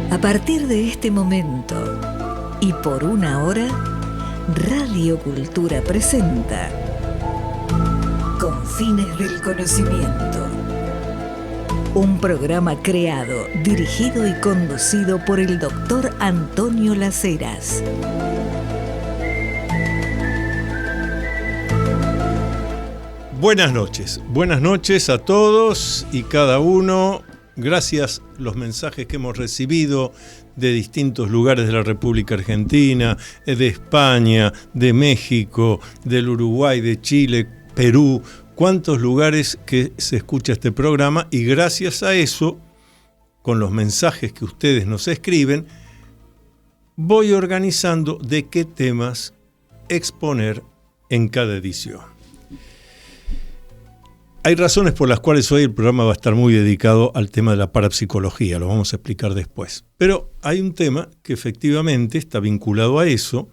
A partir de este momento y por una hora, Radio Cultura presenta Confines del Conocimiento. Un programa creado, dirigido y conducido por el doctor Antonio Las Heras. Buenas noches a todos y cada uno. Gracias los mensajes que hemos recibido de distintos lugares de la República Argentina, de España, de México, del Uruguay, de Chile, Perú, cuántos lugares que se escucha este programa, y gracias a eso, con los mensajes que ustedes nos escriben, voy organizando de qué temas exponer en cada edición. Hay razones por las cuales hoy el programa va a estar muy dedicado al tema de la parapsicología, lo vamos a explicar después. Pero hay un tema que efectivamente está vinculado a eso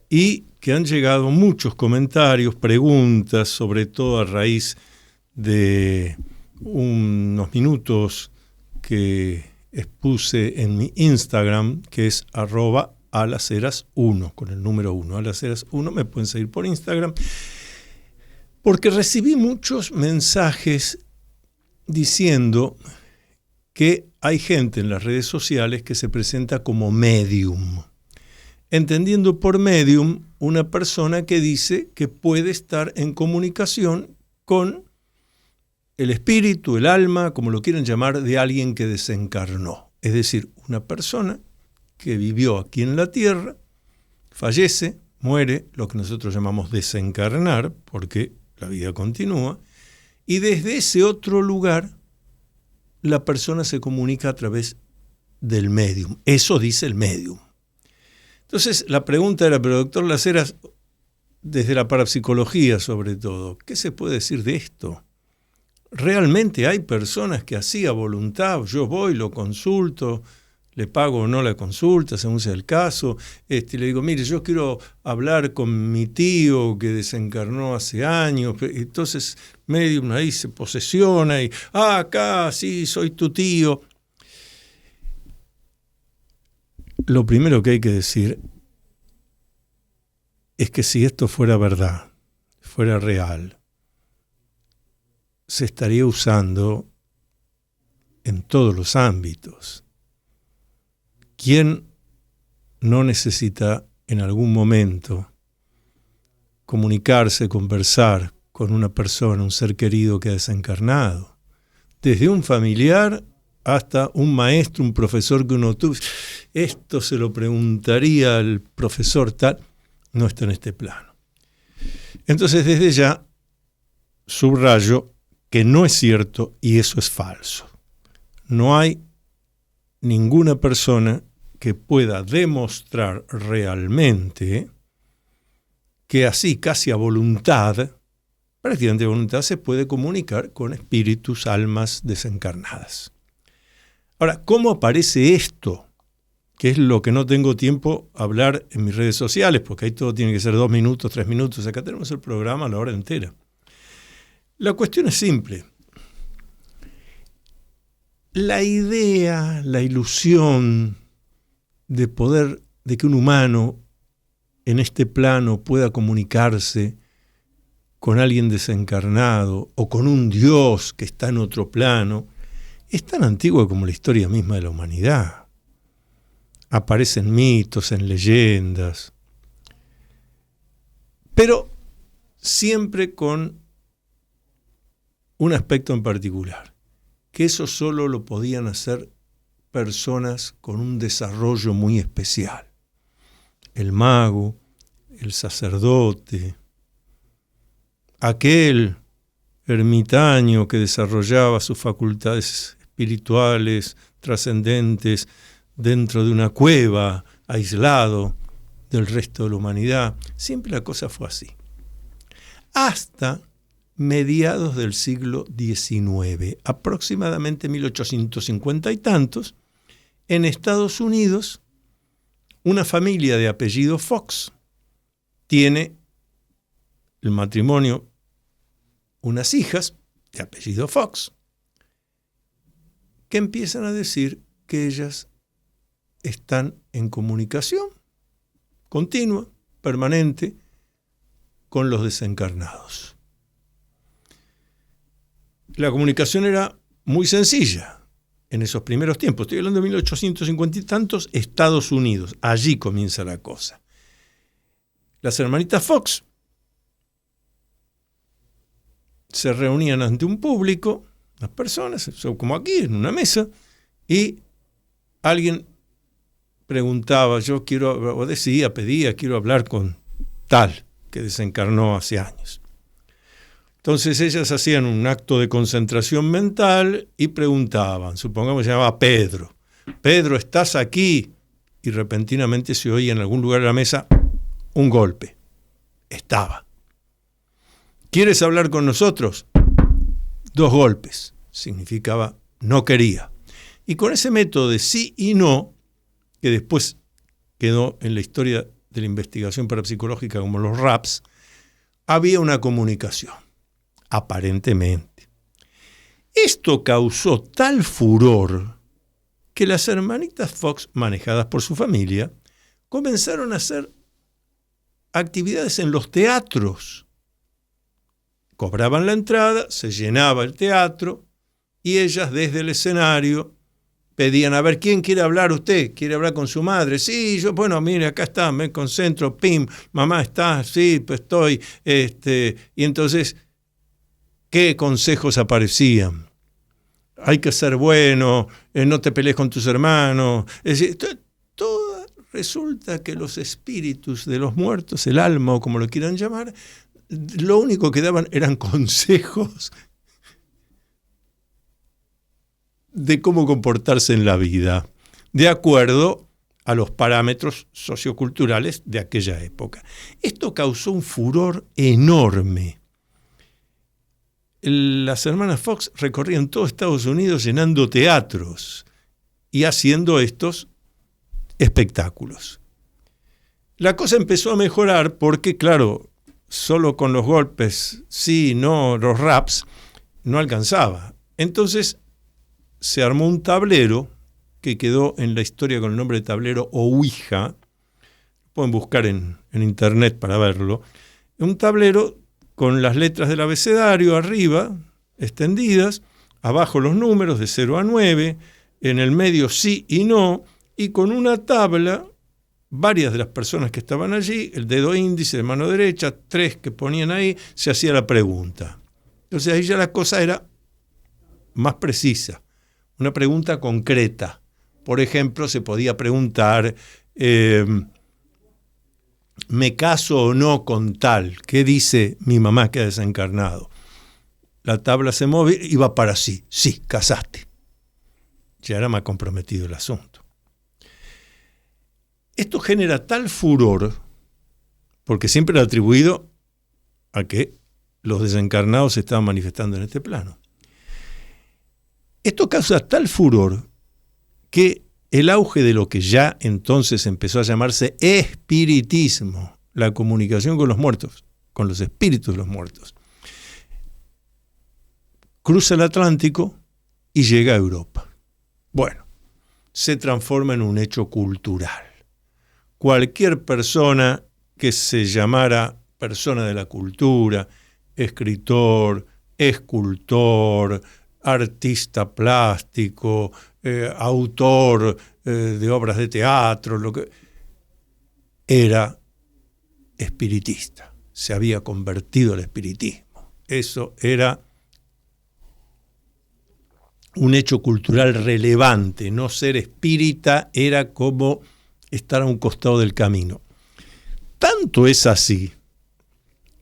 y que han llegado muchos comentarios, preguntas, sobre todo a raíz de unos minutos que expuse en mi Instagram, que es @alaceras1, con el número 1, alaceras1, me pueden seguir por Instagram. Porque recibí muchos mensajes diciendo que hay gente en las redes sociales que se presenta como medium, entendiendo por medium una persona que dice que puede estar en comunicación con el espíritu, el alma, como lo quieran llamar, de alguien que desencarnó. Es decir, una persona que vivió aquí en la Tierra, fallece, muere, lo que nosotros llamamos desencarnar, porque la vida continúa, y desde ese otro lugar la persona se comunica a través del medium. Eso dice el medium. Entonces la pregunta era, pero doctor Las Heras, desde la parapsicología sobre todo, ¿qué se puede decir de esto? ¿Realmente hay personas que así a voluntad, yo voy, lo consulto, le pago o no la consulta, según sea el caso, le digo, mire, yo quiero hablar con mi tío que desencarnó hace años, entonces medium ahí se posesiona y, acá sí, soy tu tío? Lo primero que hay que decir es que si esto fuera verdad, fuera real, se estaría usando en todos los ámbitos. ¿Quién no necesita en algún momento comunicarse, conversar con una persona, un ser querido que ha desencarnado? Desde un familiar hasta un maestro, un profesor que uno tuvo. Esto se lo preguntaría al profesor tal, no está en este plano. Entonces desde ya subrayo que no es cierto y eso es falso. No hay ninguna persona que pueda demostrar realmente que así, casi a voluntad, prácticamente a voluntad, se puede comunicar con espíritus, almas desencarnadas. Ahora, ¿cómo aparece esto? Que es lo que no tengo tiempo a hablar en mis redes sociales, porque ahí todo tiene que ser 2 minutos, 3 minutos. Acá tenemos el programa a la hora entera. La cuestión es simple. La idea, la ilusión de poder, de que un humano en este plano pueda comunicarse con alguien desencarnado o con un Dios que está en otro plano, es tan antigua como la historia misma de la humanidad. Aparecen mitos, en leyendas, pero siempre con un aspecto en particular, que eso solo lo podían hacer personas con un desarrollo muy especial. El mago, el sacerdote, aquel ermitaño que desarrollaba sus facultades espirituales, trascendentes, dentro de una cueva, aislado del resto de la humanidad. Siempre la cosa fue así. Hasta mediados del siglo XIX, aproximadamente 1850 y tantos, en Estados Unidos, una familia de apellido Fox tiene el matrimonio, unas hijas de apellido Fox, que empiezan a decir que ellas están en comunicación continua, permanente, con los desencarnados. La comunicación era muy sencilla en esos primeros tiempos. Estoy hablando de 1850 y tantos, Estados Unidos. Allí comienza la cosa. Las hermanitas Fox se reunían ante un público, las personas, como aquí, en una mesa, y alguien preguntaba, pedía, quiero hablar con tal, que desencarnó hace años. Entonces ellas hacían un acto de concentración mental y preguntaban, supongamos que se llamaba Pedro, Pedro, ¿estás aquí? Y repentinamente se oía en algún lugar de la mesa un golpe. Estaba. ¿Quieres hablar con nosotros? 2 golpes. Significaba no quería. Y con ese método de sí y no, que después quedó en la historia de la investigación parapsicológica como los RAPS, había una comunicación, aparentemente. Esto causó tal furor que las hermanitas Fox, manejadas por su familia, comenzaron a hacer actividades en los teatros. Cobraban la entrada, se llenaba el teatro y ellas desde el escenario pedían, a ver, ¿quién quiere hablar usted? ¿Quiere hablar con su madre? Sí, yo, bueno, mire, acá está, me concentro, pim, mamá está, sí, pues estoy, y entonces, ¿qué consejos aparecían? Hay que ser bueno, no te pelees con tus hermanos, es decir, resulta que los espíritus de los muertos, el alma o como lo quieran llamar, lo único que daban eran consejos de cómo comportarse en la vida, de acuerdo a los parámetros socioculturales de aquella época. Esto causó un furor enorme. Las hermanas Fox recorrían todo Estados Unidos llenando teatros y haciendo estos espectáculos. La cosa empezó a mejorar porque, claro, solo con los golpes, sí, no, los raps, no alcanzaba. Entonces se armó un tablero que quedó en la historia con el nombre de tablero Ouija. Pueden buscar en internet para verlo. Un tablero con las letras del abecedario arriba, extendidas, abajo los números de 0 a 9, en el medio sí y no, y con una tabla, varias de las personas que estaban allí, el dedo índice de mano derecha, 3 que ponían ahí, se hacía la pregunta. Entonces ahí ya la cosa era más precisa, una pregunta concreta. Por ejemplo, se podía preguntar, ¿me caso o no con tal? ¿Qué dice mi mamá que ha desencarnado? La tabla se movía, iba para sí, casaste. Ya era más comprometido el asunto. Esto genera tal furor, porque siempre era atribuido a que los desencarnados se estaban manifestando en este plano. Esto causa tal furor que el auge de lo que ya entonces empezó a llamarse espiritismo, la comunicación con los muertos, con los espíritus de los muertos, cruza el Atlántico y llega a Europa. Bueno, se transforma en un hecho cultural. Cualquier persona que se llamara persona de la cultura, escritor, escultor, artista plástico, autor de obras de teatro, lo que era espiritista, se había convertido al espiritismo. Eso era un hecho cultural relevante. No ser espírita era como estar a un costado del camino. Tanto es así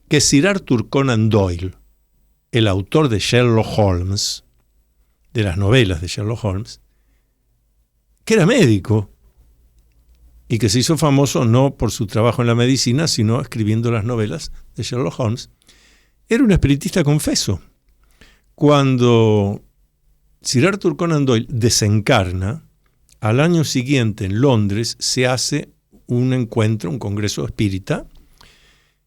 que Sir Arthur Conan Doyle, el autor de Sherlock Holmes, de las novelas de Sherlock Holmes, que era médico y que se hizo famoso no por su trabajo en la medicina, sino escribiendo las novelas de Sherlock Holmes, era un espiritista confeso. Cuando Sir Arthur Conan Doyle desencarna, al año siguiente en Londres se hace un encuentro, un congreso espírita,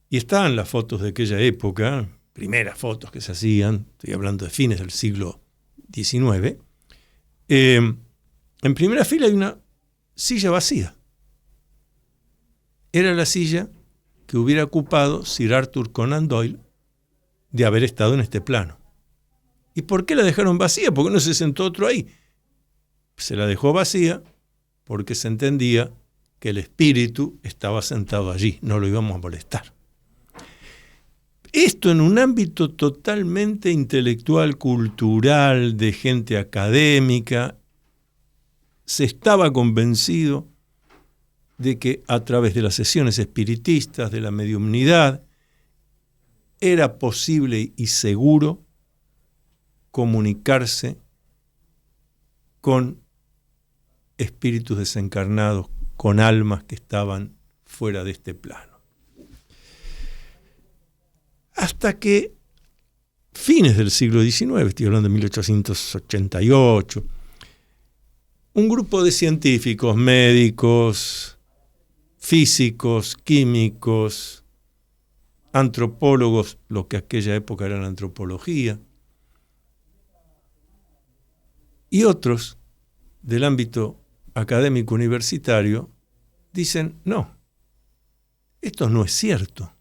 y están las fotos de aquella época, primeras fotos que se hacían, estoy hablando de fines del siglo XIX. En primera fila hay una silla vacía. Era la silla que hubiera ocupado Sir Arthur Conan Doyle de haber estado en este plano. ¿Y por qué la dejaron vacía? ¿Por qué no se sentó otro ahí? Se la dejó vacía porque se entendía que el espíritu estaba sentado allí, no lo íbamos a molestar. Esto en un ámbito totalmente intelectual, cultural, de gente académica, se estaba convencido de que a través de las sesiones espiritistas, de la mediumnidad, era posible y seguro comunicarse con espíritus desencarnados, con almas que estaban fuera de este plano. Hasta que fines del siglo XIX, estoy hablando de 1888, un grupo de científicos, médicos, físicos, químicos, antropólogos, lo que aquella época era la antropología, y otros del ámbito académico universitario, dicen, no, esto no es cierto.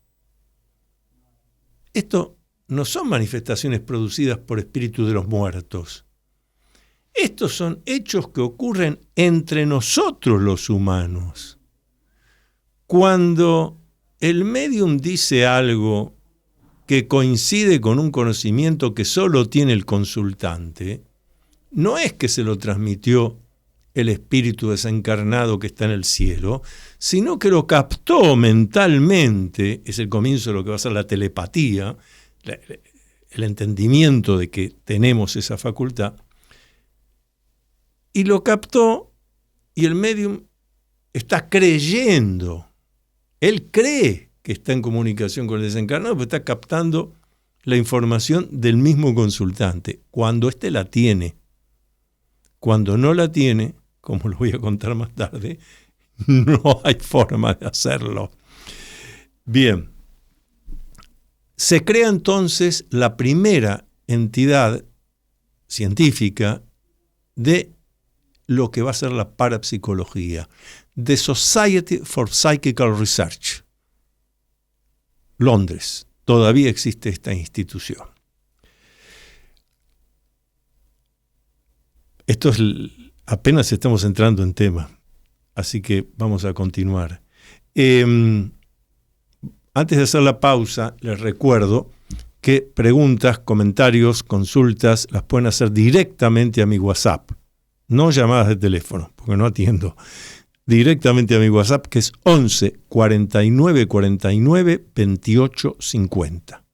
Esto no son manifestaciones producidas por espíritus de los muertos. Estos son hechos que ocurren entre nosotros los humanos. Cuando el médium dice algo que coincide con un conocimiento que solo tiene el consultante, no es que se lo transmitió el espíritu desencarnado que está en el cielo, sino que lo captó mentalmente, es el comienzo de lo que va a ser la telepatía, el entendimiento de que tenemos esa facultad, y lo captó y el médium está creyendo, él cree que está en comunicación con el desencarnado, pero está captando la información del mismo consultante, cuando éste la tiene. Cuando no la tiene, como lo voy a contar más tarde, no hay forma de hacerlo. Bien, se crea entonces la primera entidad científica de lo que va a ser la parapsicología, The Society for Psychical Research, Londres. Todavía existe esta institución. Esto es, apenas estamos entrando en tema, así que vamos a continuar. Antes de hacer la pausa, les recuerdo que preguntas, comentarios, consultas las pueden hacer directamente a mi WhatsApp, no llamadas de teléfono, porque no atiendo. Directamente a mi WhatsApp, que es 11 49 49 28 50.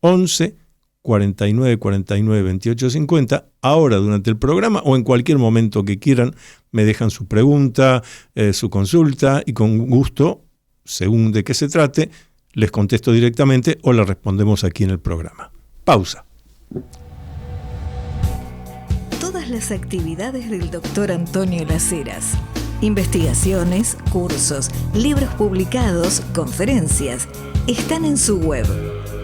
11 49 49 28 50. Ahora, durante el programa o en cualquier momento que quieran, me dejan su pregunta, su consulta, y con gusto, según de qué se trate, les contesto directamente o la respondemos aquí en el programa. Pausa. Todas las actividades del Dr. Antonio Las Heras, investigaciones, cursos, libros publicados, conferencias, están en su web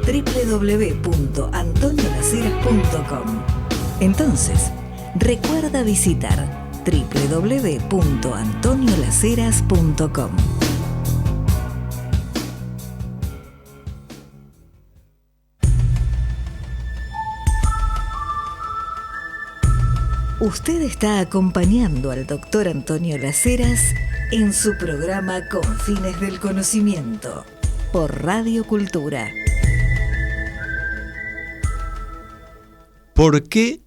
www.antoniolaceras.com. Entonces, recuerda visitar www.antoniolaceras.com. Usted está acompañando al Dr. Antonio Las Heras en su programa Con Fines del Conocimiento por Radio Cultura. ¿Por qué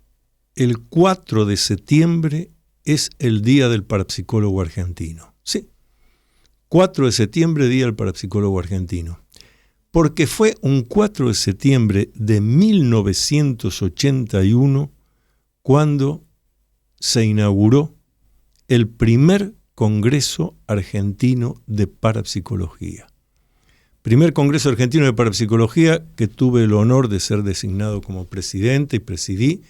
el 4 de septiembre es el Día del Parapsicólogo Argentino? Sí, 4 de septiembre, Día del Parapsicólogo Argentino. Porque fue un 4 de septiembre de 1981 cuando se inauguró el primer Congreso Argentino de Parapsicología. Primer Congreso Argentino de Parapsicología que tuve el honor de ser designado como presidente y presidí,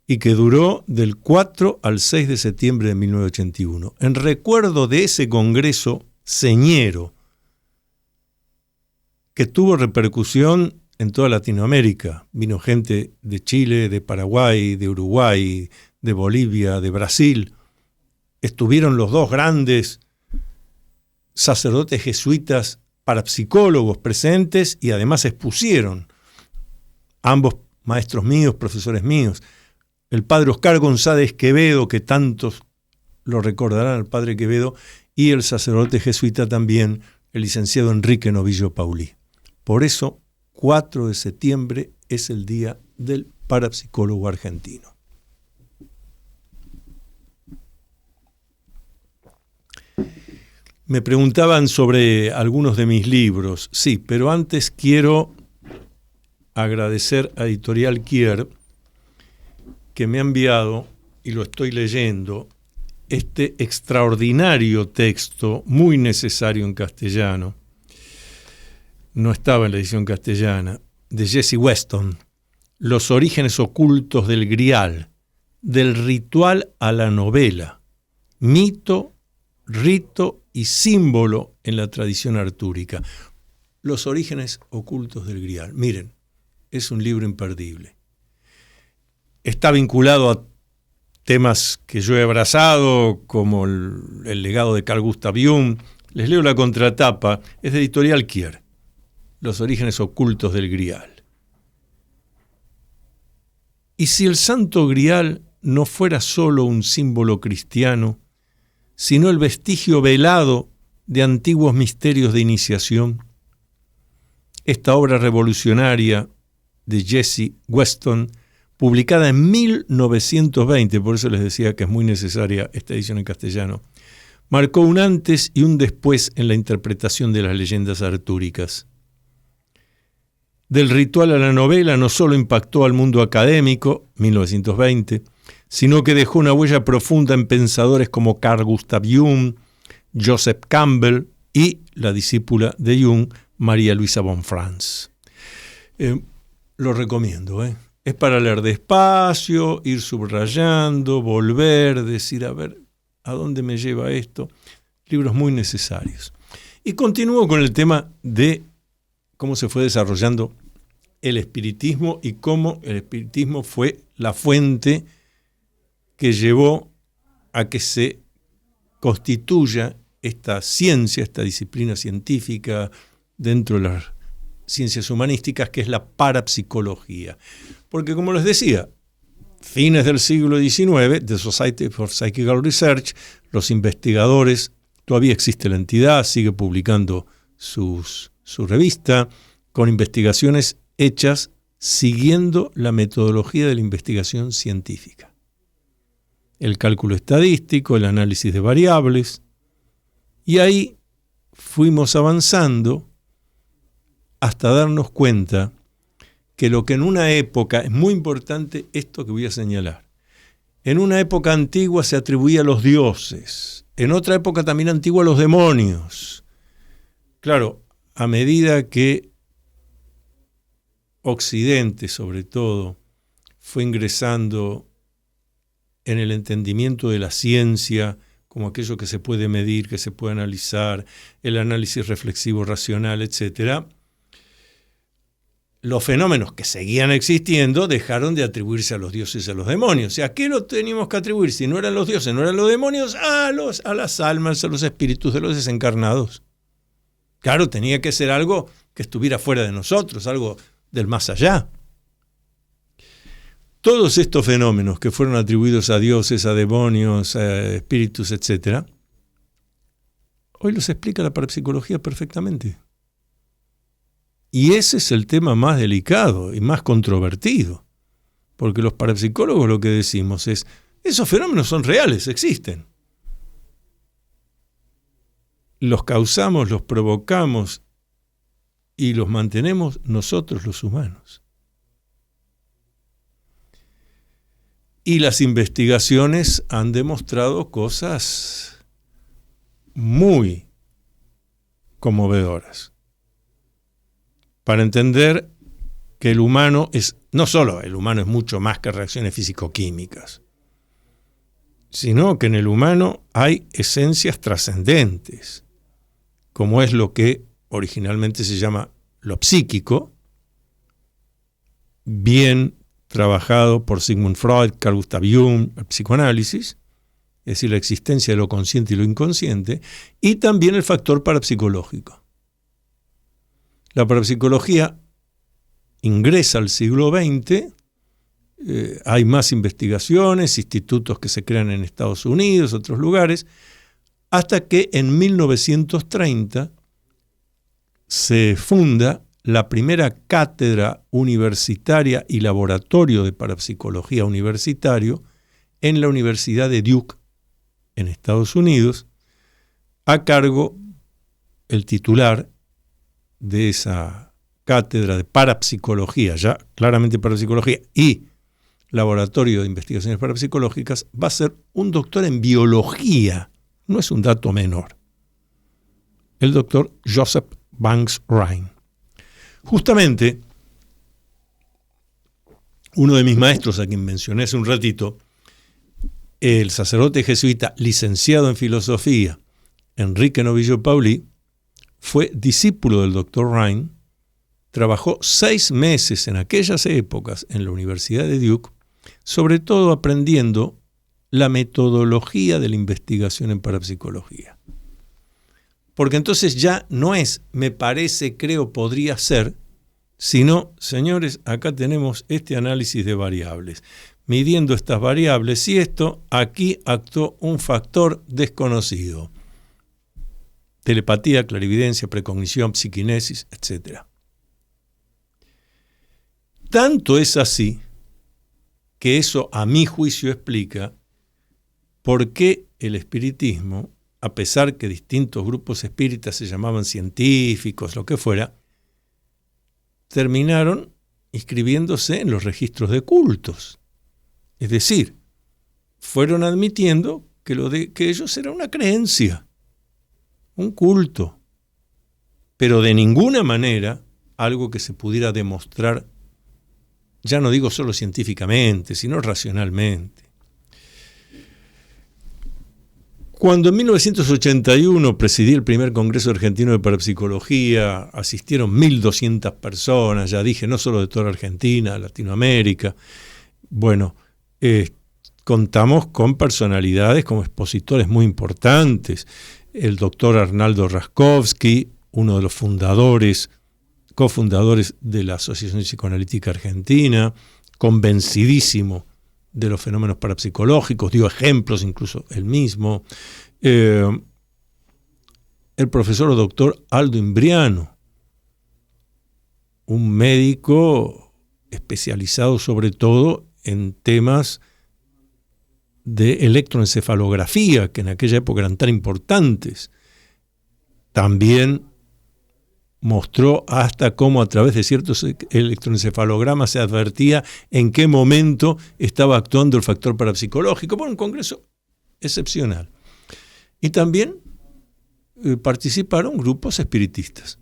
y que duró del 4 al 6 de septiembre de 1981. En recuerdo de ese congreso señero, que tuvo repercusión en toda Latinoamérica. Vino gente de Chile, de Paraguay, de Uruguay, de Bolivia, de Brasil, estuvieron los dos grandes sacerdotes jesuitas parapsicólogos presentes y además expusieron, ambos maestros míos, profesores míos, el padre Oscar González Quevedo, que tantos lo recordarán, el padre Quevedo, y el sacerdote jesuita también, el licenciado Enrique Novillo Paulí. Por eso, 4 de septiembre es el Día del Parapsicólogo Argentino. Me preguntaban sobre algunos de mis libros. Sí, pero antes quiero agradecer a Editorial Kier, que me ha enviado, y lo estoy leyendo, este extraordinario texto, muy necesario en castellano, no estaba en la edición castellana, de Jesse Weston, Los orígenes ocultos del Grial, del ritual a la novela, mito, rito y símbolo en la tradición artúrica. Los orígenes ocultos del Grial. Miren, es un libro imperdible. Está vinculado a temas que yo he abrazado, como el legado de Carl Gustav Jung. Les leo la contratapa, es de Editorial Kier. Los orígenes ocultos del Grial. Y si el Santo Grial no fuera solo un símbolo cristiano, sino el vestigio velado de antiguos misterios de iniciación, esta obra revolucionaria de Jesse Weston, publicada en 1920, por eso les decía que es muy necesaria esta edición en castellano, marcó un antes y un después en la interpretación de las leyendas artúricas. Del ritual a la novela no solo impactó al mundo académico, 1920, sino que dejó una huella profunda en pensadores como Carl Gustav Jung, Joseph Campbell y la discípula de Jung, María Luisa von Franz. Lo recomiendo, Es para leer despacio, ir subrayando, volver, decir, a ver, ¿a dónde me lleva esto? Libros muy necesarios. Y continúo con el tema de cómo se fue desarrollando el espiritismo y cómo el espiritismo fue la fuente que llevó a que se constituya esta ciencia, esta disciplina científica dentro de las ciencias humanísticas, que es la parapsicología. Porque, como les decía, fines del siglo XIX, The Society for Psychical Research, los investigadores, todavía existe la entidad, sigue publicando su revista, con investigaciones hechas siguiendo la metodología de la investigación científica. El cálculo estadístico, el análisis de variables, y ahí fuimos avanzando hasta darnos cuenta que lo que en una época, es muy importante esto que voy a señalar, en una época antigua se atribuía a los dioses, en otra época también antigua a los demonios. Claro, a medida que Occidente, sobre todo, fue ingresando en el entendimiento de la ciencia como aquello que se puede medir, que se puede analizar, el análisis reflexivo racional, etc., los fenómenos que seguían existiendo dejaron de atribuirse a los dioses y a los demonios. O sea, ¿a qué lo teníamos que atribuir? Si no eran los dioses, no eran los demonios, a las almas, a los espíritus de los desencarnados. Claro, tenía que ser algo que estuviera fuera de nosotros, algo del más allá. Todos estos fenómenos que fueron atribuidos a dioses, a demonios, a espíritus, etc., hoy los explica la parapsicología perfectamente. Y ese es el tema más delicado y más controvertido, porque los parapsicólogos lo que decimos es, esos fenómenos son reales, existen. Los causamos, los provocamos y los mantenemos nosotros los humanos. Y las investigaciones han demostrado cosas muy conmovedoras. Para entender que el humano es, no solo el humano es mucho más que reacciones físico-químicas, sino que en el humano hay esencias trascendentes, como es lo que originalmente se llama lo psíquico, bien trabajado por Sigmund Freud, Carl Gustav Jung, el psicoanálisis, es decir, la existencia de lo consciente y lo inconsciente, y también el factor parapsicológico. La parapsicología ingresa al siglo XX, hay más investigaciones, institutos que se crean en Estados Unidos, otros lugares, hasta que en 1930 se funda la primera cátedra universitaria y laboratorio de parapsicología universitario en la Universidad de Duke, en Estados Unidos, a cargo el titular de esa cátedra de parapsicología, ya claramente parapsicología, y laboratorio de investigaciones parapsicológicas, va a ser un doctor en biología. No es un dato menor. El doctor Joseph Banks Rhine. Justamente, uno de mis maestros, a quien mencioné hace un ratito, el sacerdote jesuita licenciado en filosofía, Enrique Novillo Paulí, fue discípulo del doctor Rhine, trabajó 6 meses en aquellas épocas en la Universidad de Duke, sobre todo aprendiendo la metodología de la investigación en parapsicología. Porque entonces ya no es me parece, creo, podría ser, sino, señores, acá tenemos este análisis de variables. Midiendo estas variables y esto, aquí actuó un factor desconocido. Telepatía, clarividencia, precognición, psiquinesis, etc. Tanto es así que eso, a mi juicio, explica por qué el espiritismo, a pesar que distintos grupos espíritas se llamaban científicos, lo que fuera, terminaron inscribiéndose en los registros de cultos. Es decir, fueron admitiendo que ellos era una creencia, un culto, pero de ninguna manera algo que se pudiera demostrar, ya no digo solo científicamente, sino racionalmente. Cuando en 1981 presidí el primer Congreso Argentino de Parapsicología, asistieron 1.200 personas, ya dije, no solo de toda la Argentina, Latinoamérica. Bueno, contamos con personalidades como expositores muy importantes. El doctor Arnaldo Raskowski, uno de los cofundadores de la Asociación Psicoanalítica Argentina, convencidísimo de los fenómenos parapsicológicos, dio ejemplos incluso él mismo. El profesor o doctor Aldo Imbriano, un médico especializado sobre todo en temas de electroencefalografía, que en aquella época eran tan importantes. También mostró hasta cómo a través de ciertos electroencefalogramas se advertía en qué momento estaba actuando el factor parapsicológico. Bueno, un congreso excepcional. Y también participaron grupos espiritistas.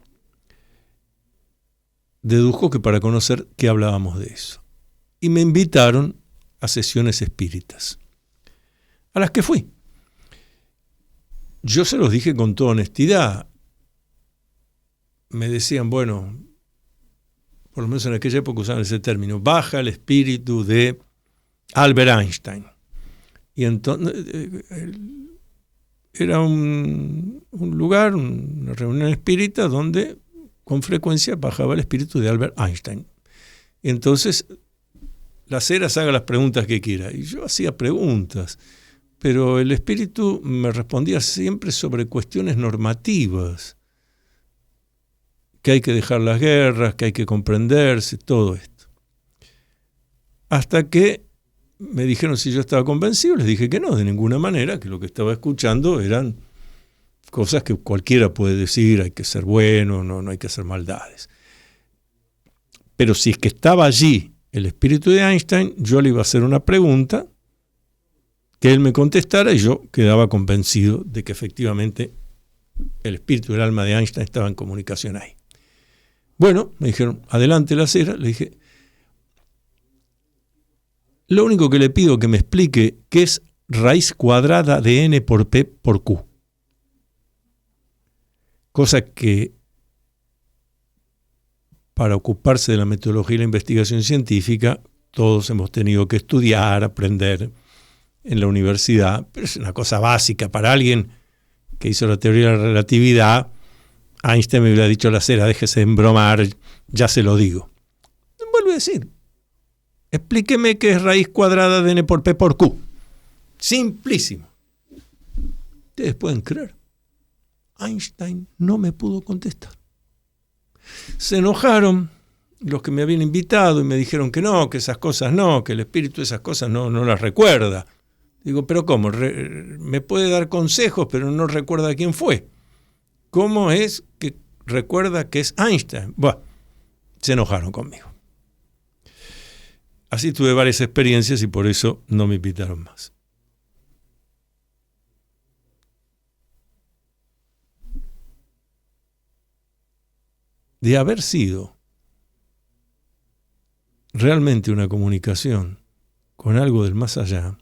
Dedujo que para conocer qué hablábamos de eso. Y me invitaron a sesiones espíritas, a las que fui. Yo se los dije con toda honestidad. Me decían, bueno, por lo menos en aquella época usaban ese término, baja el espíritu de Albert Einstein. Y entonces era un lugar, una reunión espírita donde con frecuencia bajaba el espíritu de Albert Einstein. Y entonces las eras haga las preguntas que quiera. Y yo hacía preguntas, pero el espíritu me respondía siempre sobre cuestiones normativas, que hay que dejar las guerras, que hay que comprenderse, todo esto. Hasta que me dijeron si yo estaba convencido, les dije que no, de ninguna manera, que lo que estaba escuchando eran cosas que cualquiera puede decir, hay que ser bueno, no hay que hacer maldades. Pero si es que estaba allí el espíritu de Einstein, yo le iba a hacer una pregunta, que él me contestara y yo quedaba convencido de que efectivamente el espíritu del alma de Einstein estaba en comunicación ahí. Bueno, me dijeron, adelante la cera. Le dije, lo único que le pido que me explique qué es raíz cuadrada de n por p por q. Cosa que para ocuparse de la metodología y la investigación científica todos hemos tenido que estudiar, aprender. en la universidad, pero es una cosa básica para alguien que hizo la teoría de la relatividad. Einstein me hubiera dicho a Las Heras, déjese de embromar, ya se lo digo. Vuelvo a decir, explíqueme qué es raíz cuadrada de n por p por q. Simplísimo. Ustedes pueden creer, Einstein no me pudo contestar. Se enojaron los que me habían invitado y me dijeron que no, que esas cosas no, que el espíritu esas cosas no las recuerda. Digo, pero ¿cómo? Me puede dar consejos, pero no recuerda quién fue. ¿Cómo es que recuerda que es Einstein? Bueno, se enojaron conmigo. Así tuve varias experiencias y por eso no me invitaron más. De haber sido realmente una comunicación con algo del más allá,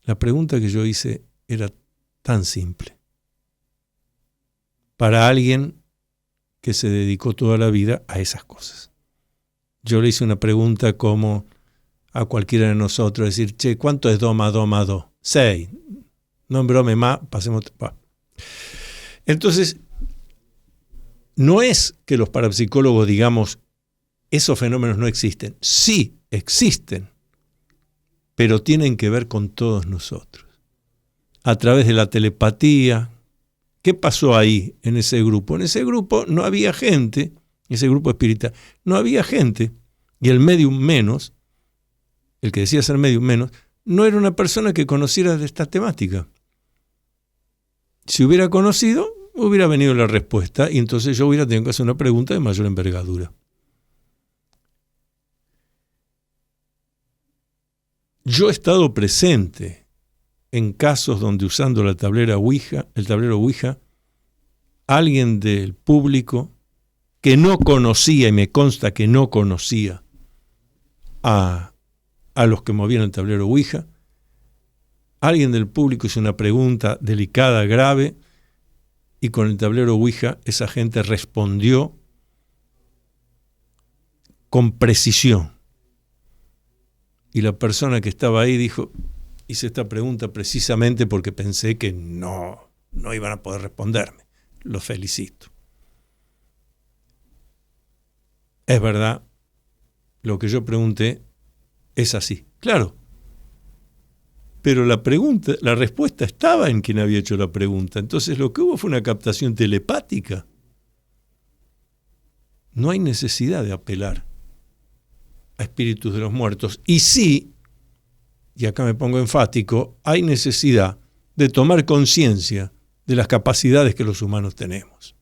la pregunta que yo hice era tan simple. Para alguien que se dedicó toda la vida a esas cosas. Yo le hice una pregunta como a cualquiera de nosotros, decir, che, ¿cuánto es do más do más do? 6. No embrome más, pasemos. Entonces, no es que los parapsicólogos digamos, esos fenómenos no existen. Sí, existen, pero tienen que ver con todos nosotros. A través de la telepatía. ¿Qué pasó ahí en ese grupo? En ese grupo no había gente, ese grupo espírita, no había gente, y el medium menos, el que decía ser medium menos, no era una persona que conociera de esta temática. Si hubiera conocido, hubiera venido la respuesta, y entonces yo hubiera tenido que hacer una pregunta de mayor envergadura. Yo he estado presente en casos donde usando el tablero Ouija, alguien del público que no conocía, y me consta que no conocía a los que movían el tablero Ouija, alguien del público hizo una pregunta delicada, grave, y con el tablero Ouija esa gente respondió con precisión. Y la persona que estaba ahí dijo, hice esta pregunta precisamente porque pensé que no iban a poder responderme. Los felicito. Es verdad, lo que yo pregunté es así. Claro. Pero la respuesta estaba en quien había hecho la pregunta. Entonces lo que hubo fue una captación telepática. No hay necesidad de apelar a espíritus de los muertos. Y sí, y acá me pongo enfático, hay necesidad de tomar conciencia de las capacidades que los humanos tenemos.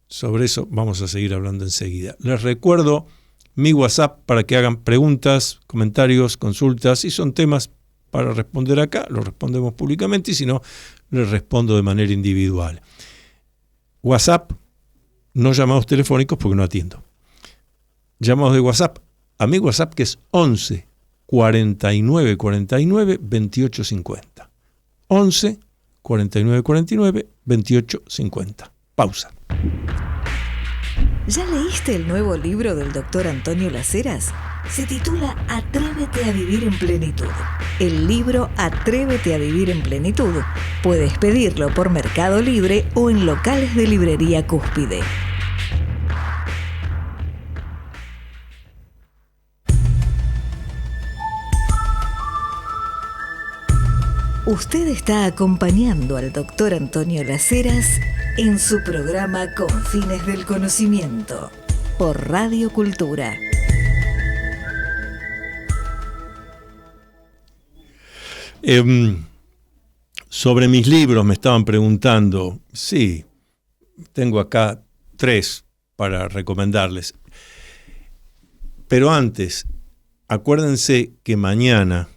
Sobre eso vamos a seguir hablando enseguida. Les recuerdo mi WhatsApp para que hagan preguntas, comentarios, consultas. Si son temas para responder acá, los respondemos públicamente, y si no, les respondo de manera individual. WhatsApp, no llamados telefónicos porque no atiendo. Llamados de WhatsApp, a mi WhatsApp que es 11 49 49 28 50. 11 49 49 28 50. Pausa. ¿Ya leíste el nuevo libro del doctor Antonio Las Heras? Se titula Atrévete a vivir en plenitud. El libro Atrévete a vivir en plenitud. Puedes pedirlo por Mercado Libre o en locales de librería Cúspide. Usted está acompañando al doctor Antonio Las Heras en su programa Confines del Conocimiento por Radio Cultura. Sobre mis libros me estaban preguntando. Sí, tengo acá 3 para recomendarles. Pero antes, acuérdense que mañana,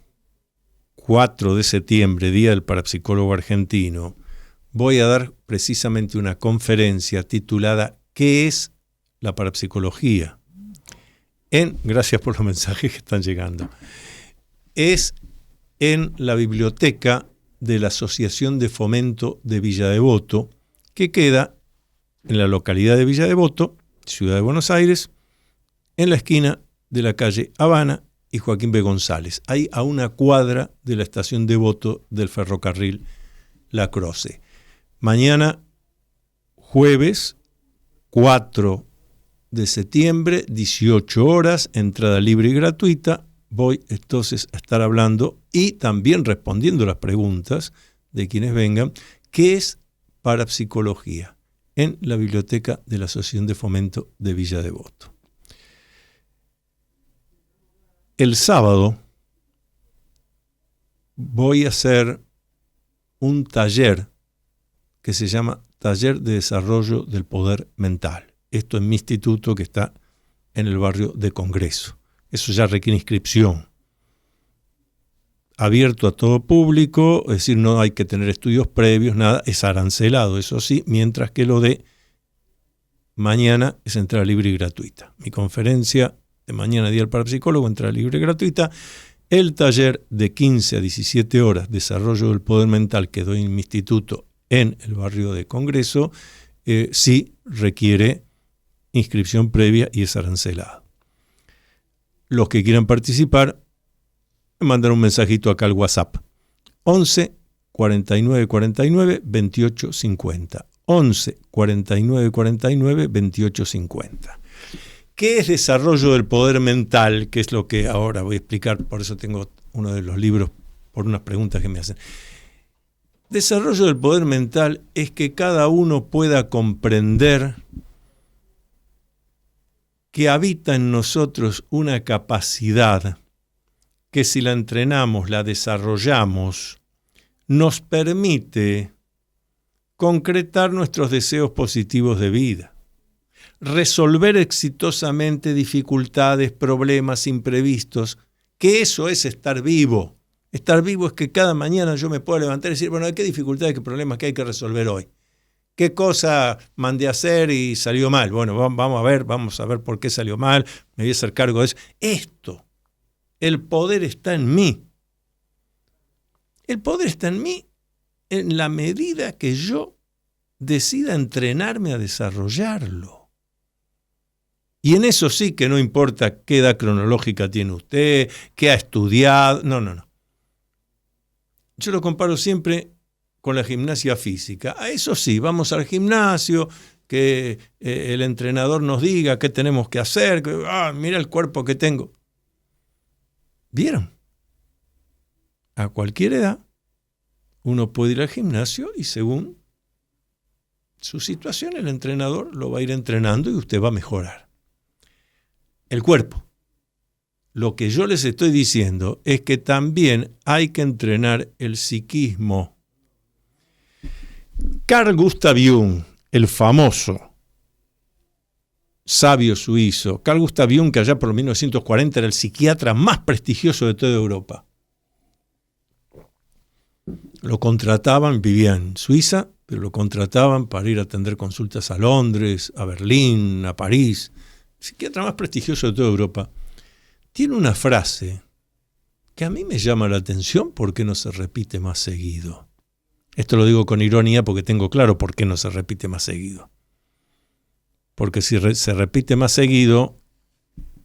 4 de septiembre, Día del Parapsicólogo Argentino, voy a dar precisamente una conferencia titulada ¿Qué es la parapsicología? Gracias por los mensajes que están llegando. Es en la biblioteca de la Asociación de Fomento de Villa Devoto, que queda en la localidad de Villa Devoto, Ciudad de Buenos Aires, en la esquina de la calle Habana y Joaquín B. González, ahí a una cuadra de la estación Devoto del ferrocarril La Croce. Mañana, jueves 4 de septiembre, 18 horas, entrada libre y gratuita. Voy entonces a estar hablando y también respondiendo las preguntas de quienes vengan, ¿qué es parapsicología? En la biblioteca de la Asociación de Fomento de Villa Devoto. El sábado voy a hacer un taller que se llama Taller de Desarrollo del Poder Mental. Esto en mi instituto que está en el barrio de Congreso. Eso ya requiere inscripción. Abierto a todo público, es decir, no hay que tener estudios previos, nada, es arancelado, eso sí, mientras que lo de mañana es entrada libre y gratuita. Mi conferencia de mañana, Día del Parapsicólogo, entrada libre y gratuita. El taller de 15 a 17 horas, Desarrollo del Poder Mental, que doy en mi instituto en el barrio de Congreso, sí requiere inscripción previa y es arancelado. Los que quieran participar, me mandan un mensajito acá al WhatsApp. 11 49 49 28 50. 11 49 49 28 50. ¿Qué es desarrollo del poder mental? Que es lo que ahora voy a explicar, por eso tengo uno de los libros, por unas preguntas que me hacen. Desarrollo del poder mental es que cada uno pueda comprender que habita en nosotros una capacidad que si la entrenamos, la desarrollamos, nos permite concretar nuestros deseos positivos de vida, resolver exitosamente dificultades, problemas imprevistos, que eso es estar vivo. Estar vivo es que cada mañana yo me puedo levantar y decir, bueno, ¿qué dificultades, qué problemas que hay que resolver hoy? ¿Qué cosa mandé a hacer y salió mal? Bueno, vamos a ver por qué salió mal, me voy a hacer cargo de eso. Esto, el poder está en mí. El poder está en mí en la medida que yo decida entrenarme a desarrollarlo. Y en eso sí que no importa qué edad cronológica tiene usted, qué ha estudiado, no. Yo lo comparo siempre con la gimnasia física. A eso sí, vamos al gimnasio, que el entrenador nos diga qué tenemos que hacer, que, mira el cuerpo que tengo. ¿Vieron? A cualquier edad uno puede ir al gimnasio y según su situación el entrenador lo va a ir entrenando y usted va a mejorar. El cuerpo. Lo que yo les estoy diciendo es que también hay que entrenar el psiquismo. Carl Gustav Jung, el famoso sabio suizo, Carl Gustav Jung, que allá por 1940 era el psiquiatra más prestigioso de toda Europa. Lo contrataban, vivía en Suiza, pero lo contrataban para ir a atender consultas a Londres, a Berlín, a París. El psiquiatra más prestigioso de toda Europa. Tiene una frase que a mí me llama la atención porque no se repite más seguido. Esto lo digo con ironía porque tengo claro por qué no se repite más seguido. Porque si se repite más seguido,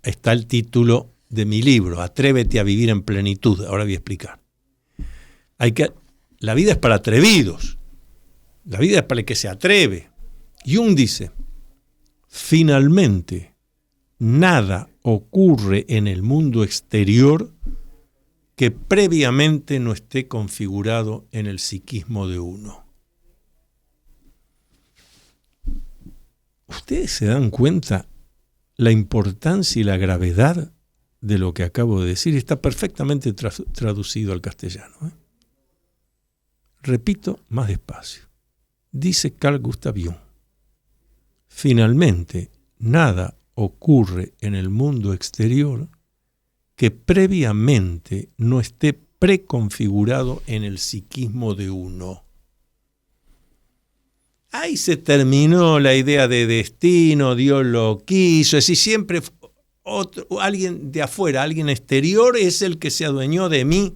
está el título de mi libro, Atrévete a vivir en plenitud. Ahora voy a explicar. La vida es para atrevidos. La vida es para el que se atreve. Jung dice, finalmente, nada ocurre en el mundo exterior que previamente no esté configurado en el psiquismo de uno. ¿Ustedes se dan cuenta la importancia y la gravedad de lo que acabo de decir? Está perfectamente traducido al castellano. Repito más despacio. Dice Carl Gustav Jung, finalmente, nada ocurre en el mundo exterior que previamente no esté preconfigurado en el psiquismo de uno. Ahí se terminó la idea de destino, Dios lo quiso, es decir, siempre alguien de afuera, alguien exterior es el que se adueñó de mí.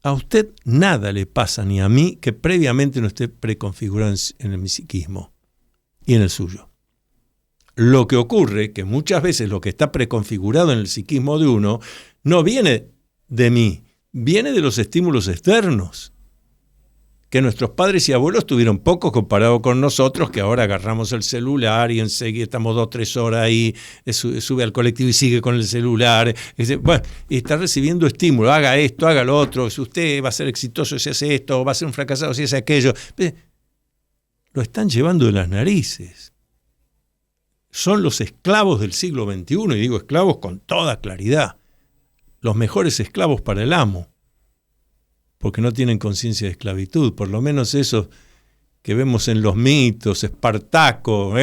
A usted nada le pasa ni a mí que previamente no esté preconfigurado en el psiquismo y en el suyo. Lo que ocurre que muchas veces lo que está preconfigurado en el psiquismo de uno no viene de mí, viene de los estímulos externos, que nuestros padres y abuelos tuvieron poco comparado con nosotros, que ahora agarramos el celular y enseguida estamos 2 o 3 horas ahí, sube al colectivo y sigue con el celular. Bueno, y está recibiendo estímulos, haga esto, haga lo otro, si usted va a ser exitoso si hace esto, va a ser un fracasado si hace aquello. Lo están llevando de las narices. Son los esclavos del siglo XXI, y digo esclavos con toda claridad. Los mejores esclavos para el amo, porque no tienen conciencia de esclavitud, por lo menos esos que vemos en los mitos. Espartaco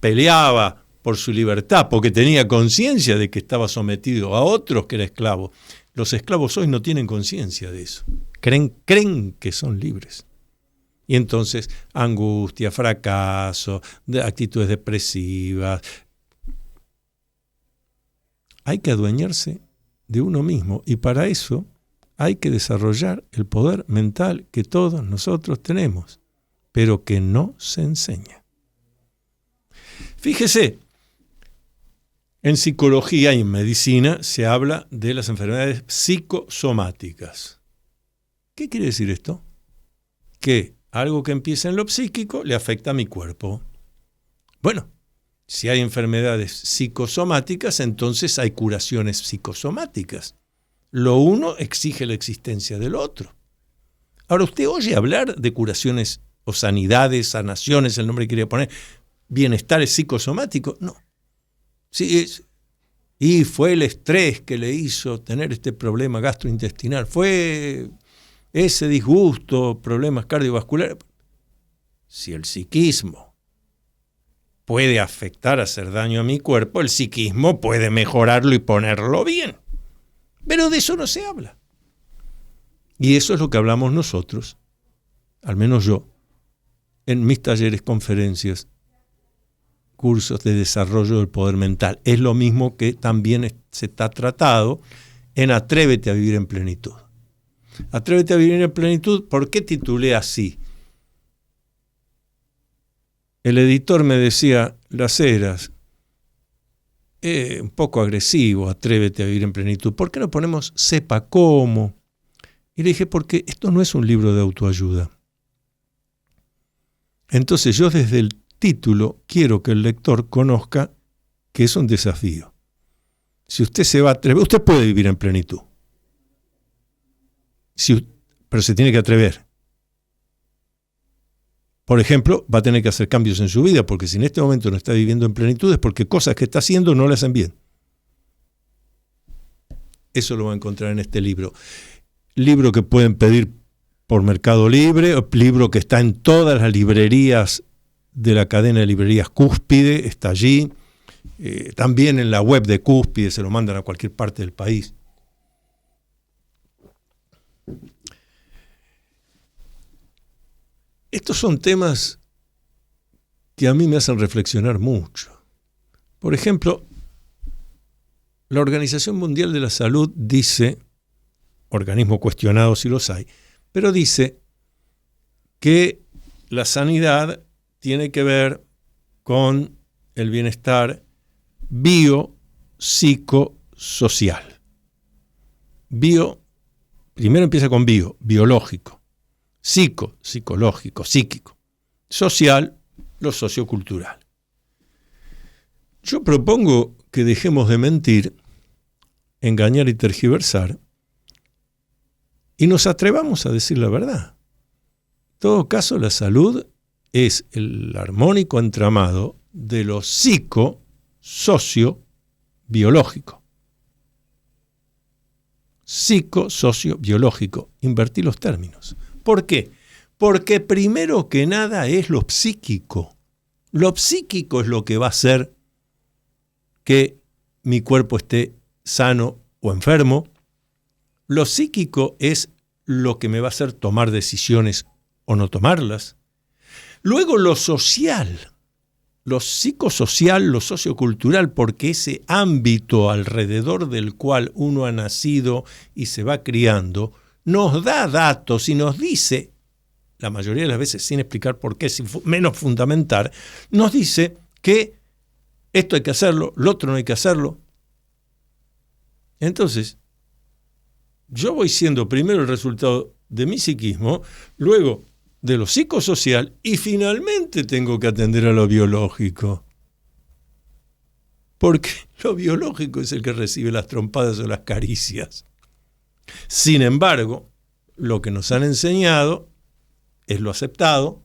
peleaba por su libertad, porque tenía conciencia de que estaba sometido a otros que era esclavo. Los esclavos hoy no tienen conciencia de eso, creen que son libres. Y entonces angustia, fracaso, actitudes depresivas. Hay que adueñarse de uno mismo, y para eso hay que desarrollar el poder mental que todos nosotros tenemos, pero que no se enseña. Fíjese, en psicología y en medicina se habla de las enfermedades psicosomáticas. ¿Qué quiere decir esto? Que algo que empieza en lo psíquico le afecta a mi cuerpo. Bueno, si hay enfermedades psicosomáticas, entonces hay curaciones psicosomáticas. Lo uno exige la existencia del otro. Ahora, ¿usted oye hablar de curaciones o sanidades, sanaciones, el nombre que quería poner, bienestares psicosomáticos? No. Sí, y fue el estrés que le hizo tener este problema gastrointestinal, fue ese disgusto, problemas cardiovasculares. Si el psiquismo puede afectar, hacer daño a mi cuerpo, el psiquismo puede mejorarlo y ponerlo bien. Pero de eso no se habla. Y eso es lo que hablamos nosotros, al menos yo, en mis talleres, conferencias, cursos de desarrollo del poder mental. Es lo mismo que también se está tratado en Atrévete a vivir en plenitud. Atrévete a vivir en plenitud, ¿por qué titulé así? El editor me decía, Las Heras, un poco agresivo, Atrévete a vivir en plenitud. ¿Por qué no ponemos Sepa cómo? Y le dije, porque esto no es un libro de autoayuda. Entonces yo desde el título quiero que el lector conozca que es un desafío. Si usted se va a atrever, usted puede vivir en plenitud. Pero se tiene que atrever. Por ejemplo, va a tener que hacer cambios en su vida, porque si en este momento no está viviendo en plenitud es porque cosas que está haciendo no le hacen bien. Eso lo va a encontrar en este libro. Libro que pueden pedir por Mercado Libre, libro que está en todas las librerías de la cadena de librerías Cúspide, está allí. También en la web de Cúspide, se lo mandan a cualquier parte del país. Estos son temas que a mí me hacen reflexionar mucho. Por ejemplo, la Organización Mundial de la Salud dice, organismo cuestionado si los hay, pero dice que la sanidad tiene que ver con el bienestar biopsicosocial. Primero empieza con biológico. Psicológico, psíquico. Social, lo sociocultural. Yo propongo que dejemos de mentir, engañar y tergiversar y nos atrevamos a decir la verdad. En todo caso, la salud es el armónico entramado de lo psico-socio-biológico. Psico-socio-biológico. Invertí los términos. ¿Por qué? Porque primero que nada es lo psíquico. Lo psíquico es lo que va a hacer que mi cuerpo esté sano o enfermo. Lo psíquico es lo que me va a hacer tomar decisiones o no tomarlas. Luego lo social, lo psicosocial, lo sociocultural, porque ese ámbito alrededor del cual uno ha nacido y se va criando, nos da datos y nos dice, la mayoría de las veces sin explicar por qué, sin menos fundamentar, nos dice que esto hay que hacerlo, lo otro no hay que hacerlo. Entonces, yo voy siendo primero el resultado de mi psiquismo, luego de lo psicosocial y finalmente tengo que atender a lo biológico. Porque lo biológico es el que recibe las trompadas o las caricias. Sin embargo, lo que nos han enseñado es lo aceptado,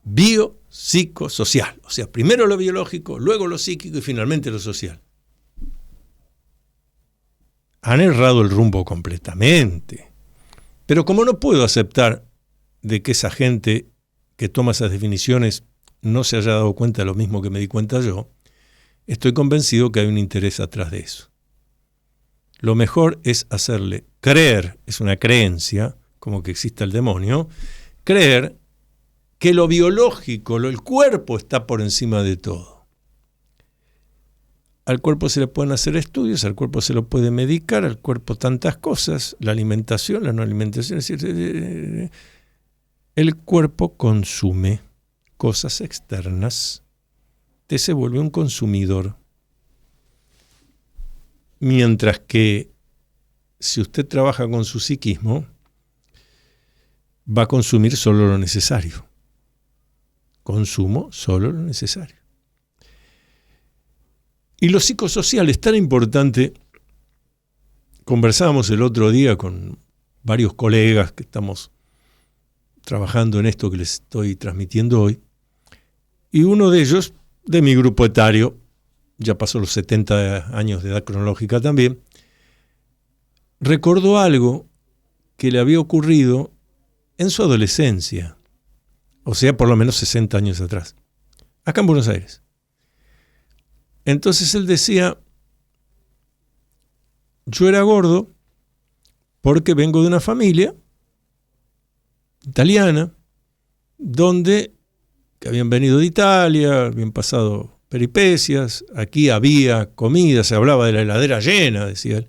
biopsicosocial. O sea, primero lo biológico, luego lo psíquico y finalmente lo social. Han errado el rumbo completamente. Pero como no puedo aceptar de que esa gente que toma esas definiciones no se haya dado cuenta de lo mismo que me di cuenta yo, estoy convencido que hay un interés atrás de eso. Lo mejor es hacerle creer, es una creencia, como que existe el demonio, creer que lo biológico, el cuerpo está por encima de todo. Al cuerpo se le pueden hacer estudios, al cuerpo se lo puede medicar, al cuerpo tantas cosas, la alimentación, la no alimentación, es decir, el cuerpo consume cosas externas, usted se vuelve un consumidor. Mientras que si usted trabaja con su psiquismo, va a consumir solo lo necesario. Consumo solo lo necesario. Y lo psicosocial es tan importante. Conversábamos el otro día con varios colegas que estamos trabajando en esto que les estoy transmitiendo hoy, y uno de ellos, de mi grupo etario, ya pasó los 70 años de edad cronológica también, recordó algo que le había ocurrido en su adolescencia, o sea, por lo menos 60 años atrás, acá en Buenos Aires. Entonces él decía, yo era gordo porque vengo de una familia italiana, donde que habían venido de Italia, habían pasado peripecias, aquí había comida, se hablaba de la heladera llena, decía él.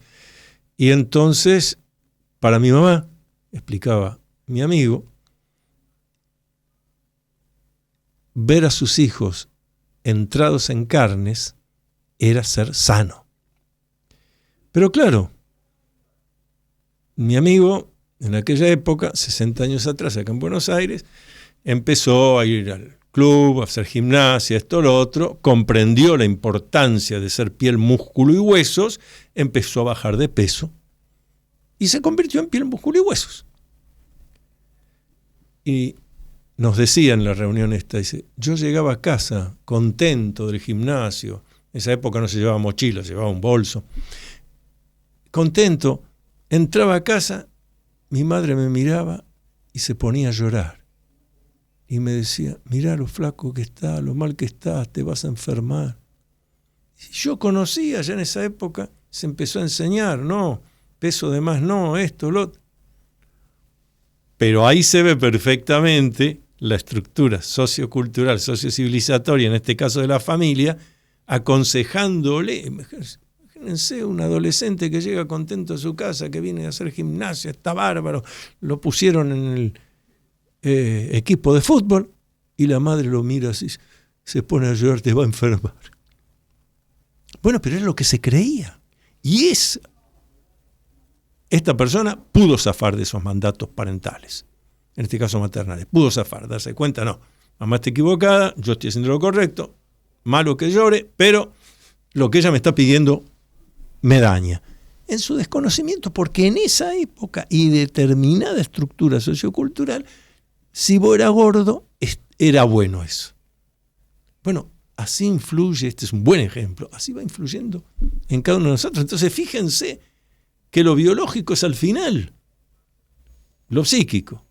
Y entonces, para mi mamá, explicaba mi amigo, ver a sus hijos entrados en carnes era ser sano. Pero claro, mi amigo, en aquella época, 60 años atrás, acá en Buenos Aires, empezó a ir al club, a hacer gimnasia, esto, lo otro, comprendió la importancia de ser piel, músculo y huesos, empezó a bajar de peso y se convirtió en piel, músculo y huesos. Y nos decía en la reunión esta, dice, yo llegaba a casa contento del gimnasio, en esa época no se llevaba mochila, se llevaba un bolso, contento, entraba a casa, mi madre me miraba y se ponía a llorar. Y me decía, mirá lo flaco que está, lo mal que estás, te vas a enfermar. Y yo conocía ya en esa época, se empezó a enseñar, no, peso de más, no, esto, lo otro. Pero ahí se ve perfectamente la estructura sociocultural, sociocivilizatoria, en este caso de la familia, aconsejándole. Imagínense un adolescente que llega contento a su casa, que viene a hacer gimnasia, está bárbaro, lo pusieron en el equipo de fútbol, y la madre lo mira así, se pone a llorar, te va a enfermar. Bueno, pero es lo que se creía. Y esta persona pudo zafar de esos mandatos parentales, en este caso maternales. Pudo zafar, darse cuenta, no, mamá está equivocada, yo estoy haciendo lo correcto, malo que llore, pero lo que ella me está pidiendo me daña. En su desconocimiento, porque en esa época y determinada estructura sociocultural, si vos eras gordo, era bueno eso. Bueno, así influye, este es un buen ejemplo, así va influyendo en cada uno de nosotros. Entonces fíjense que lo biológico es al final, lo psíquico,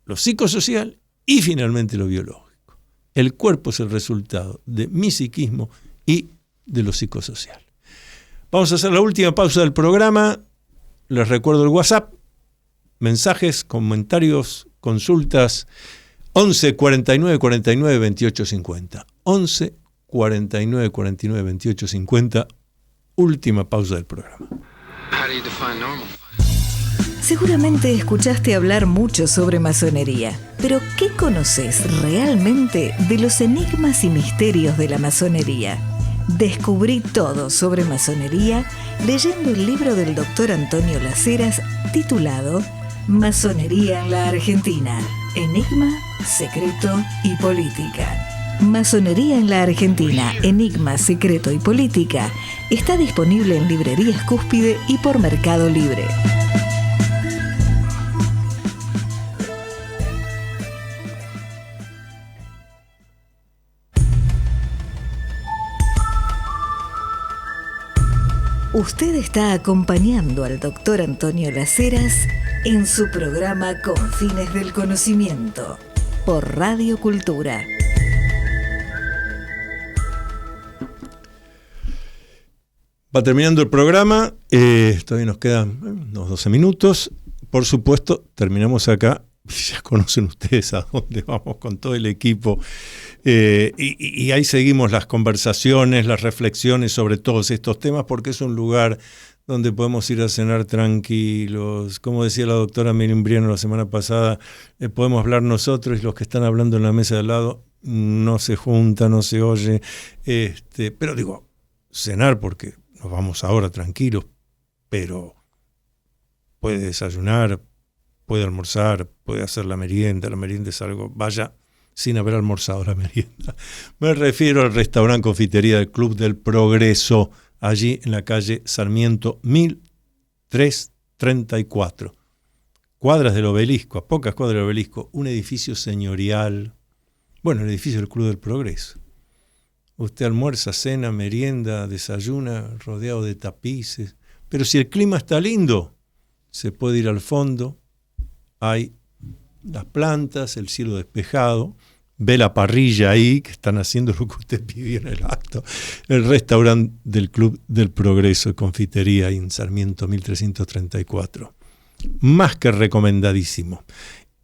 lo psicosocial y finalmente lo biológico. El cuerpo es el resultado de mi psiquismo y de lo psicosocial. Vamos a hacer la última pausa del programa. Les recuerdo el WhatsApp, mensajes, comentarios, consultas, 11 49 49 28 50. 11 49 49 28 50. Última pausa del programa. How do you define normal? Seguramente escuchaste hablar mucho sobre masonería, pero ¿qué conoces realmente de los enigmas y misterios de la masonería? Descubrí todo sobre masonería leyendo el libro del doctor Antonio Las Heras titulado Masonería en la Argentina, Enigma, Secreto y Política. Masonería en la Argentina, Enigma, Secreto y Política está disponible en librerías Cúspide y por Mercado Libre. Usted está acompañando al doctor Antonio Las Heras en su programa Con Fines del Conocimiento por Radio Cultura. Va terminando el programa, todavía nos quedan unos 12 minutos. Por supuesto, terminamos acá. Ya conocen ustedes a dónde vamos con todo el equipo. Y ahí seguimos las conversaciones, las reflexiones sobre todos estos temas, porque es un lugar donde podemos ir a cenar tranquilos. Como decía la doctora Miriam Briano la semana pasada, podemos hablar nosotros y los que están hablando en la mesa de al lado no se junta, no se oye. Pero digo, cenar porque nos vamos ahora tranquilos, pero puede desayunar, puede almorzar, puede hacer la merienda es algo, vaya sin haber almorzado la merienda. Me refiero al restaurante confitería del Club del Progreso, allí en la calle Sarmiento 1334. Cuadras del Obelisco, a pocas cuadras del Obelisco, un edificio señorial, el edificio del Club del Progreso. Usted almuerza, cena, merienda, desayuna, rodeado de tapices. Pero si el clima está lindo, se puede ir al fondo. Hay las plantas, el cielo despejado, ve la parrilla ahí, que están haciendo lo que usted pidió en el acto. El restaurante del Club del Progreso, confitería ahí en Sarmiento 1334. Más que recomendadísimo.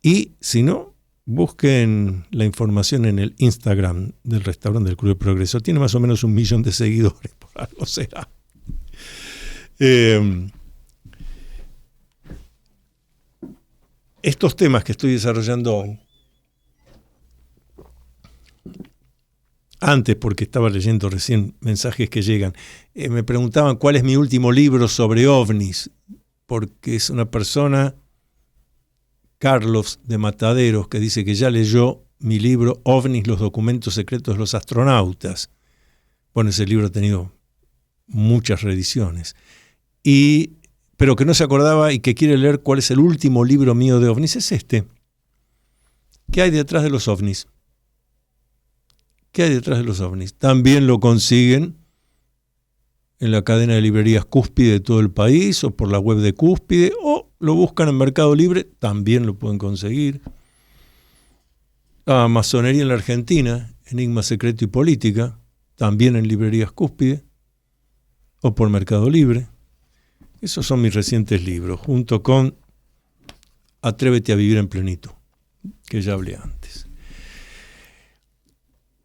Y si no, busquen la información en el Instagram del restaurante del Club del Progreso. Tiene más o menos 1 millón de seguidores, por algo será. Estos temas que estoy desarrollando hoy, antes, porque estaba leyendo recién mensajes que llegan, me preguntaban cuál es mi último libro sobre ovnis, porque es una persona, Carlos de Mataderos, que dice que ya leyó mi libro OVNIs, los documentos secretos de los astronautas. Bueno, ese libro ha tenido muchas reediciones. Pero que no se acordaba y que quiere leer cuál es el último libro mío de ovnis, es este. ¿Qué hay detrás de los ovnis? ¿Qué hay detrás de los ovnis? También lo consiguen en la cadena de librerías Cúspide de todo el país, o por la web de Cúspide, o lo buscan en Mercado Libre, también lo pueden conseguir. Masonería en la Argentina, Enigma, Secreto y Política, también en librerías Cúspide, o por Mercado Libre. Esos son mis recientes libros, junto con Atrévete a vivir en plenitud, que ya hablé antes.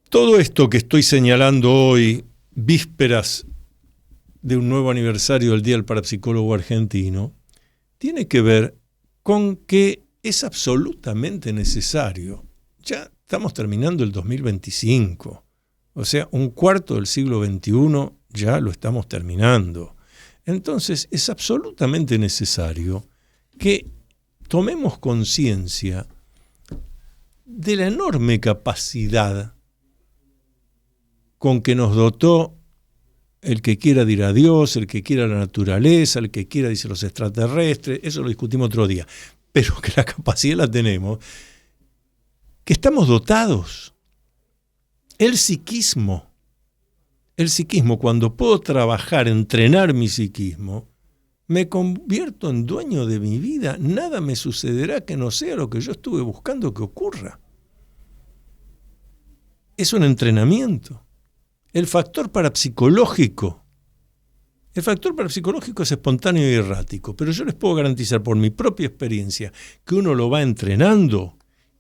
Todo esto que estoy señalando hoy, vísperas de un nuevo aniversario del Día del Parapsicólogo Argentino, tiene que ver con que es absolutamente necesario. Ya estamos terminando el 2025, o sea, un cuarto del siglo XXI ya lo estamos terminando. Entonces es absolutamente necesario que tomemos conciencia de la enorme capacidad con que nos dotó el que quiera dirá a Dios, el que quiera la naturaleza, el que quiera dice los extraterrestres, eso lo discutimos otro día, pero que la capacidad la tenemos, que estamos dotados. El psiquismo, cuando puedo trabajar, entrenar mi psiquismo, me convierto en dueño de mi vida, nada me sucederá que no sea lo que yo estuve buscando que ocurra. Es un entrenamiento. El factor parapsicológico es espontáneo y errático, pero yo les puedo garantizar por mi propia experiencia que uno lo va entrenando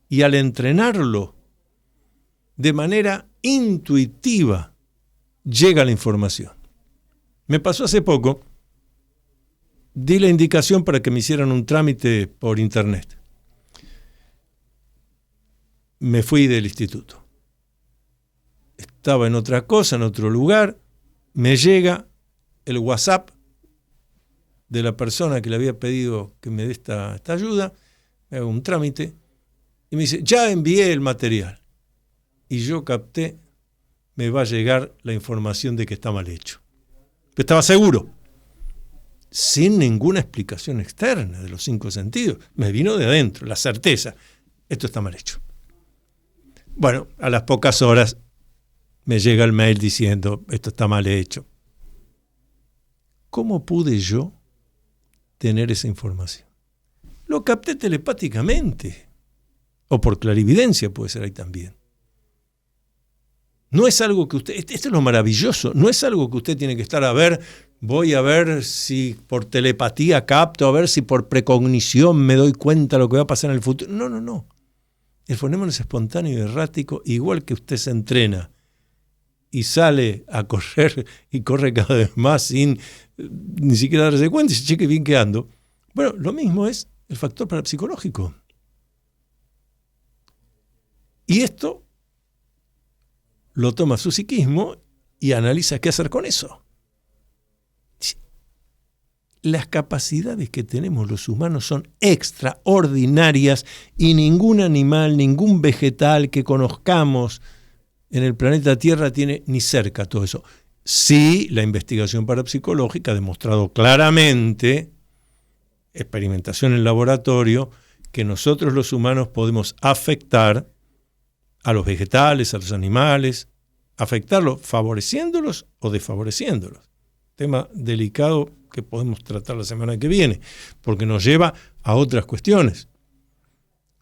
y al entrenarlo de manera intuitiva llega la información. Me pasó hace poco di la indicación para que me hicieran un trámite por internet. Me fui del instituto. Estaba en otra cosa, en otro lugar. Me llega el WhatsApp de la persona que le había pedido que me dé esta ayuda. Me hago un trámite y me dice, ya envié el material. Y yo capté, me va a llegar la información de que está mal hecho. Pero estaba seguro. Sin ninguna explicación externa de los 5 sentidos. Me vino de adentro, la certeza. Esto está mal hecho. Bueno, a las pocas horas me llega el mail diciendo, esto está mal hecho. ¿Cómo pude yo tener esa información? Lo capté telepáticamente. O por clarividencia puede ser ahí también. No es algo que usted, esto es lo maravilloso, no es algo que usted tiene que estar a ver, voy a ver si por telepatía capto, a ver si por precognición me doy cuenta de lo que va a pasar en el futuro. No. El fenómeno es espontáneo y errático, igual que usted se entrena y sale a correr y corre cada vez más sin ni siquiera darse cuenta y se cheque bien que ando. Bueno, lo mismo es el factor parapsicológico. Y esto lo toma su psiquismo y analiza qué hacer con eso. Las capacidades que tenemos los humanos son extraordinarias y ningún animal, ningún vegetal que conozcamos en el planeta Tierra tiene ni cerca todo eso. Sí, la investigación parapsicológica ha demostrado claramente, experimentación en laboratorio, que nosotros los humanos podemos afectar a los vegetales, a los animales, afectarlos favoreciéndolos o desfavoreciéndolos. Tema delicado que podemos tratar la semana que viene, porque nos lleva a otras cuestiones.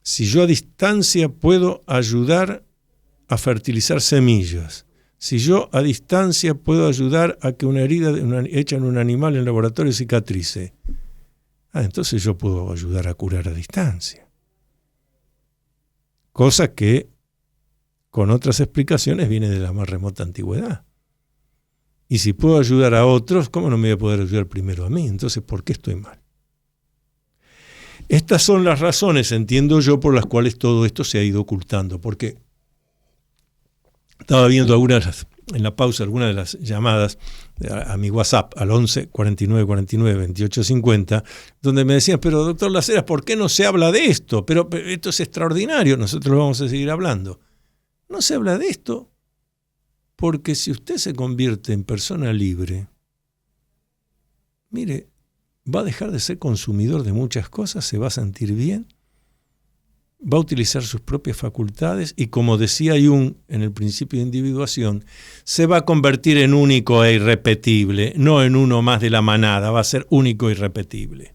Si yo a distancia puedo ayudar a fertilizar semillas, si yo a distancia puedo ayudar a que una herida hecha en un animal en laboratorio cicatrice, entonces yo puedo ayudar a curar a distancia. Cosa que con otras explicaciones viene de la más remota antigüedad. Y si puedo ayudar a otros, ¿cómo no me voy a poder ayudar primero a mí? Entonces, ¿por qué estoy mal? Estas son las razones, entiendo yo, por las cuales todo esto se ha ido ocultando. Porque estaba viendo en la pausa algunas de las llamadas a mi WhatsApp, al 11 49 49 28 50, donde me decían, pero doctor Las Heras, ¿por qué no se habla de esto? Pero esto es extraordinario, nosotros lo vamos a seguir hablando. No se habla de esto porque si usted se convierte en persona libre, mire, va a dejar de ser consumidor de muchas cosas, se va a sentir bien, va a utilizar sus propias facultades y, como decía Jung en el principio de individuación, se va a convertir en único e irrepetible, no en uno más de la manada, va a ser único e irrepetible.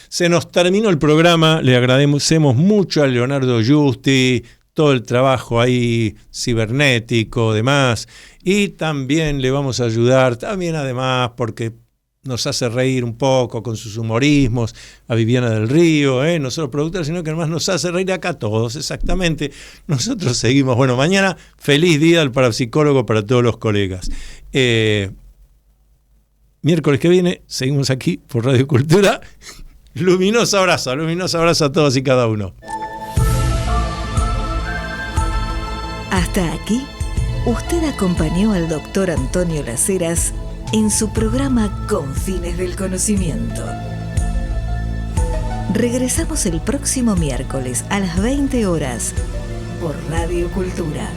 Se nos terminó el programa, le agradecemos mucho a Leonardo Giusti, todo el trabajo ahí cibernético, demás, y también le vamos a ayudar, también además porque nos hace reír un poco con sus humorismos, a Viviana del Río, no solo productora, sino que además nos hace reír acá a todos, exactamente. Nosotros seguimos, bueno, mañana feliz día del parapsicólogo para todos los colegas. Miércoles que viene seguimos aquí por Radio Cultura. Luminoso abrazo a todos y cada uno. Hasta aquí, usted acompañó al doctor Antonio Las Heras en su programa Con Fines del Conocimiento. Regresamos el próximo miércoles a las 20 horas por Radio Cultura.